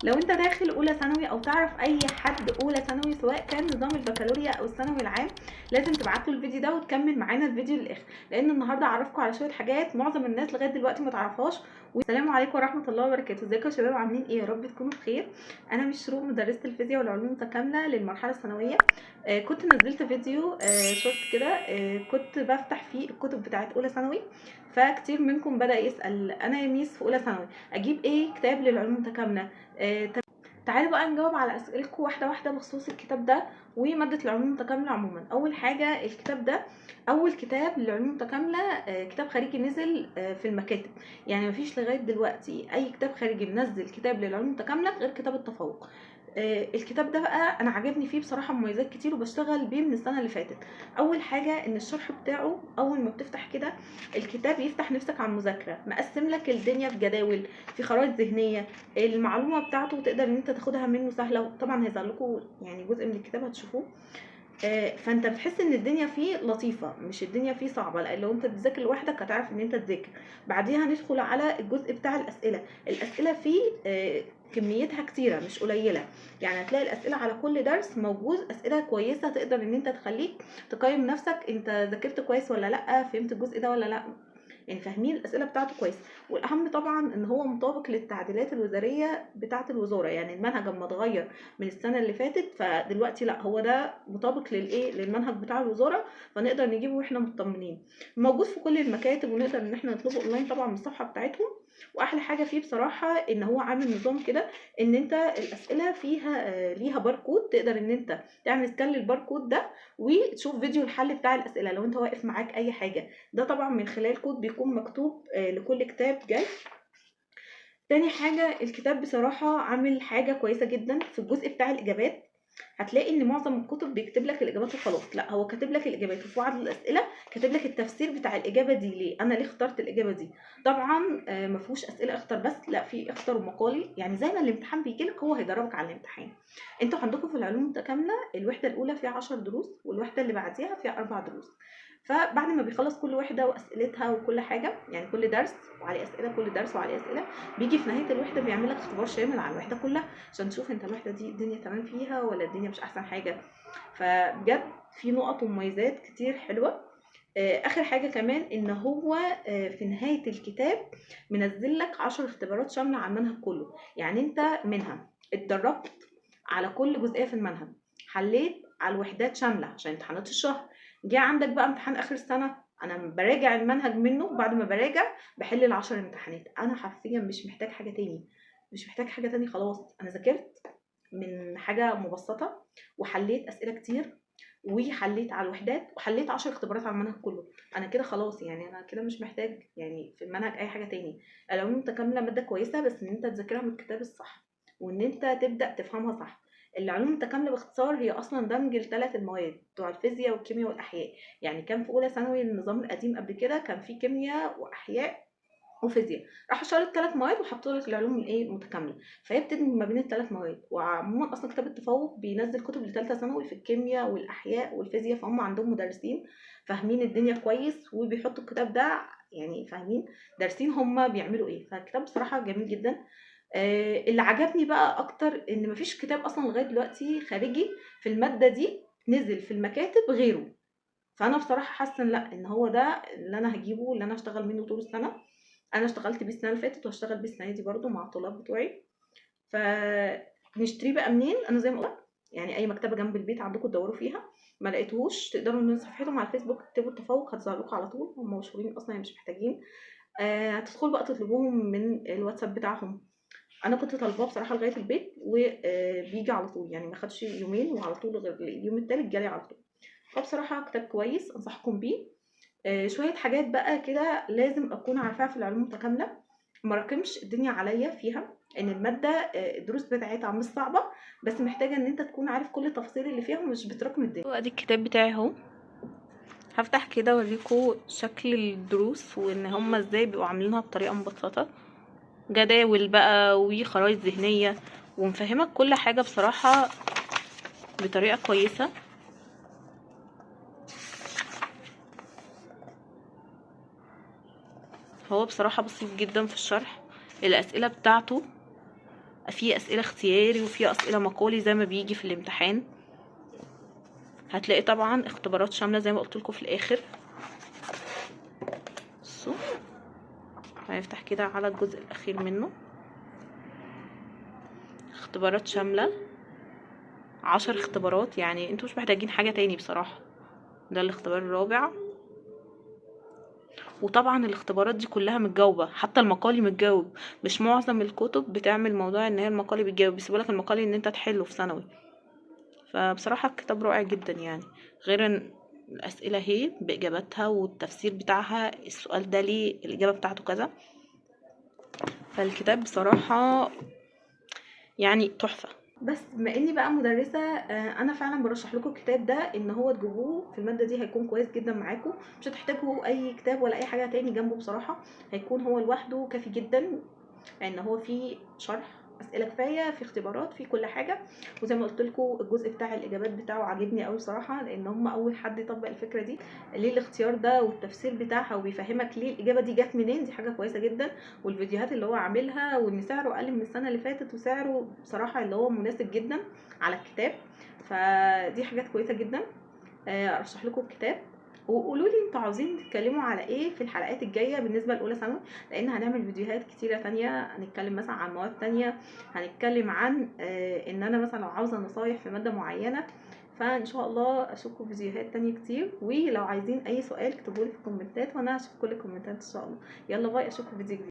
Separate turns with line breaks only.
لو انت داخل اولى ثانوي او تعرف اي حد اولى ثانوي سواء كان نظام البكالوريا او الثانوي العام، لازم تبعت له الفيديو ده وتكمل معانا الفيديو للاخر، لان النهارده هعرفكم على شويه حاجات معظم الناس لغايه دلوقتي ما تعرفهاش. والسلام عليكم ورحمه الله وبركاته. ازيكم يا شباب، عاملين ايه؟ يا رب تكونوا بخير. انا مش شروق، مدرسه الفيزياء والعلوم المتكامله للمرحله الثانويه. كنت نزلت فيديو شورت كده، كنت بفتح فيه الكتب بتاعت اولى ثانوي. فكتير منكم بدا يسال انا يا ميس في اولى ثانوي اجيب ايه كتاب للعلوم المتكامله. تعالوا بقى نجاوب على اسئلتكم واحده واحده بخصوص الكتاب ده وماده العلوم المتكامله عموما. اول حاجه، الكتاب ده اول كتاب للعلوم المتكامله، كتاب خارجي نزل في المكاتب. يعني مفيش لغايه دلوقتي اي كتاب خارجي منزل كتاب للعلوم المتكامله غير كتاب التفوق. الكتاب ده بقى انا عجبني فيه بصراحه مميزات كتير وبشتغل بيه من السنه اللي فاتت. اول حاجه ان الشرح بتاعه اول ما بتفتح كده الكتاب يفتح نفسك على المذاكره، مقسم لك الدنيا في جداول، في خرائط ذهنيه. المعلومه بتاعته تقدر ان انت تاخدها منه سهله، وطبعا هيظهر لكم يعني جزء من الكتاب هتشوفوه. فانت بتحس ان الدنيا فيه لطيفه، مش الدنيا فيه صعبه. لان لو انت بتذاكر لوحدك هتعرف ان انت تذاكر. بعديها ندخل على الجزء بتاع الاسئله فيه كميتها كتيره مش قليله. يعني هتلاقي الاسئله على كل درس موجود اسئله كويسه تقدر ان انت تخليك تقيم نفسك، انت ذاكرت كويس ولا لا، فهمت الجزء ده ولا لا، يعني فاهمين الاسئله بتاعته كويس. والاهم طبعا ان هو مطابق للتعديلات الوزاريه بتاعه الوزاره. يعني المنهج اما اتغير من السنه اللي فاتت فدلوقتي لا، هو ده مطابق للمنهج بتاع الوزاره، فنقدر نجيبه واحنا مطمنين. موجود في كل المكاتب ونقدر ان احنا نطلبه اونلاين طبعا من الصفحه بتاعتهم. واحلى حاجه فيه بصراحه ان هو عامل نظام كده ان انت الاسئله فيها ليها باركود، تقدر ان انت تعمل سكان للباركود ده وتشوف فيديو الحل بتاع الاسئله لو انت واقف معاك اي حاجه. ده طبعا من خلال كود بيكون مكتوب لكل كتاب جاي. تاني حاجة، الكتاب بصراحة عامل حاجة كويسة جدا في الجزء بتاع الإجابات. هتلاقي ان معظم الكتب بيكتب لك الاجابات وخلاص، لا هو كاتب لك الاجابات وفي بعض الاسئله كاتب لك التفسير بتاع الاجابه دي، ليه انا ليه اخترت الاجابه دي. طبعا ما فيهوش اسئله اختر بس، لا في اختر ومقالي. يعني زي ما الامتحان بيجي لك هو هيدربك على الامتحان. انتوا عندكم في العلوم المتكامله الوحده الاولى فيها 10 دروس والوحده اللي بعديها فيها 4 دروس. فبعد ما بيخلص كل وحده واسئلتها وكل حاجه، يعني كل درس وعليه اسئله، كل درس وعليه اسئله، بيجي في نهايه الوحده بيعمل لك اختبار شامل على الوحده كلها عشان تشوف انت الوحده دي الدنيا تمام فيها ولا الدنيا مش احسن حاجه. فبجد في نقط ومميزات كتير حلوه. اخر حاجه كمان ان هو في نهايه الكتاب منزل لك 10 اختبارات شامله على المنهج كله. يعني انت منها اتدربت على كل جزئيه في المنهج، حليت على الوحدات شامله عشان امتحانات الشهر، جه عندك بقى امتحان اخر السنه انا براجع المنهج منه، وبعد ما براجع بحل ال10 امتحانات. انا حرفيا مش محتاج حاجه تاني، مش محتاج حاجه تاني، خلاص انا ذاكرت من حاجه مبسطه وحليت اسئله كتير وحليت على الوحدات وحليت 10 اختبارات على المنهج كله. انا كده خلاص، يعني انا كده مش محتاج يعني في المنهج اي حاجه تاني. العلوم المتكامله ماده كويسه بس ان انت تذاكرها من الكتاب الصح وان انت تبدا تفهمها صح. العلوم المتكامله باختصار هي اصلا دمج ل3 المواد بتوع الفيزياء والكيمياء والاحياء. يعني كان في اولى ثانوي النظام القديم قبل كده كان في كيمياء واحياء وفيزياء، راحوا شالوا ال3 مواد وحطوا لك العلوم المتكامله. فهي بتدمج ما بين ال3 مواد. وعموما اصلا كتاب التفوق بينزل كتب لثالثه ثانوي في الكيمياء والاحياء والفيزياء، فهم عندهم مدرسين فاهمين الدنيا كويس وبيحطوا الكتاب ده، يعني فاهمين دارسين هم بيعملوا ايه. فالكتاب بصراحه جميل جدا. اللي عجبني بقى اكتر ان مفيش كتاب اصلا لغايه دلوقتي خارجي في الماده دي نزل في المكاتب غيره. فانا بصراحه حاسه ان لا، ان هو ده اللي انا هجيبه، اللي انا هشتغل منه طول السنه. انا اشتغلت بيه السنه اللي فاتت وهشتغل بيه السنه دي برده مع الطلاب بتوعي. فنشتريه بقى منين؟ انا زي ما قلت يعني اي مكتبه جنب البيت عندكم تدوروا فيها، ما لقيتوهوش تقدروا من صفحتهم على الفيسبوك تكتبوا التفوق هتظهر لكم على طول، هم مشهورين اصلا يعني مش محتاجين. هتدخلوا بقى تطلبوهم من الواتساب بتاعهم. انا كنت طالباه بصراحه لغايه البيت وبيجي على طول، يعني ما خدش يومين وعلى طول غير اليوم التالت جالي على طول. فبصراحه كتاب كويس انصحكم بيه. شويه حاجات بقى كده لازم اكون عارفاها في العلوم المتكامله، ما راكمش الدنيا عليا فيها. ان الماده الدروس بتاعتها مش صعبه بس محتاجه ان انت تكون عارف كل التفاصيل اللي فيها ومش بتراكم الدنيا. وادي الكتاب بتاعي اهو، هفتح كده اوريكم شكل الدروس وان هما ازاي بيبقوا عاملينها بطريقه مبسطه، جداول بقى وخرائط ذهنيه ومفهمك كل حاجه بصراحه بطريقه كويسه. هو بصراحه بسيط جدا في الشرح، الاسئله بتاعته في اسئله اختياري وفي اسئله مقالي زي ما بيجي في الامتحان. هتلاقي طبعا اختبارات شامله زي ما قلت لكم في الاخر. بصوا هنفتح كده على الجزء الاخير منه، اختبارات شامله 10 اختبارات، يعني انتوا مش محتاجين حاجه تاني بصراحه. ده الاختبار الرابع. وطبعا الاختبارات دي كلها متجاوبه، حتى المقالي متجاوب. مش معظم الكتب بتعمل موضوع ان هي المقالي بتجاوب، بيسيبولك المقالي ان انت تحله في ثانوي. فبصراحه الكتاب رائع جدا يعني. غير ان الاسئله هي باجاباتها والتفسير بتاعها، السؤال ده ليه الاجابه بتاعته كذا. فالكتاب بصراحه يعني تحفه. بس بما اني بقى مدرسه، انا فعلا برشح لكم الكتاب ده ان هو تجيبوه في الماده دي، هيكون كويس جدا معاكم. مش هتحتاجوا اي كتاب ولا اي حاجه تاني جنبه بصراحه، هيكون هو لوحده كافي جدا. لان هو فيه شرح، اسئله كفايه، في اختبارات، في كل حاجه. وزي ما قلت لكم الجزء بتاع الاجابات بتاعه عاجبني قوي بصراحه، لان هم اول حد يطبق الفكره دي. ليه الاختيار ده والتفسير بتاعها، وبيفهمك ليه الاجابه دي جت منين، دي حاجه كويسه جدا. والفيديوهات اللي هو عاملها، وان سعره اقل من السنه اللي فاتت، وسعره بصراحه اللي هو مناسب جدا على الكتاب. فدي حاجات كويسه جدا. ارشح لكم الكتاب. وقولوا لي انتوا عاوزين تتكلموا على ايه في الحلقات الجايه بالنسبه لاولى ثانوي، لان هنعمل فيديوهات كتيره تانية. هنتكلم مثلا عن مواد تانية، هنتكلم عن ان انا مثلا لو عاوزه نصايح في ماده معينه. فان شاء الله اشوفكم فيديوهات تانية كتير. ولو عايزين اي سؤال اكتبوا لي في الكومنتات، وانا هشوف كل الكومنتات ان شاء الله. يلا باي، اشوفكم في فيديو جديد.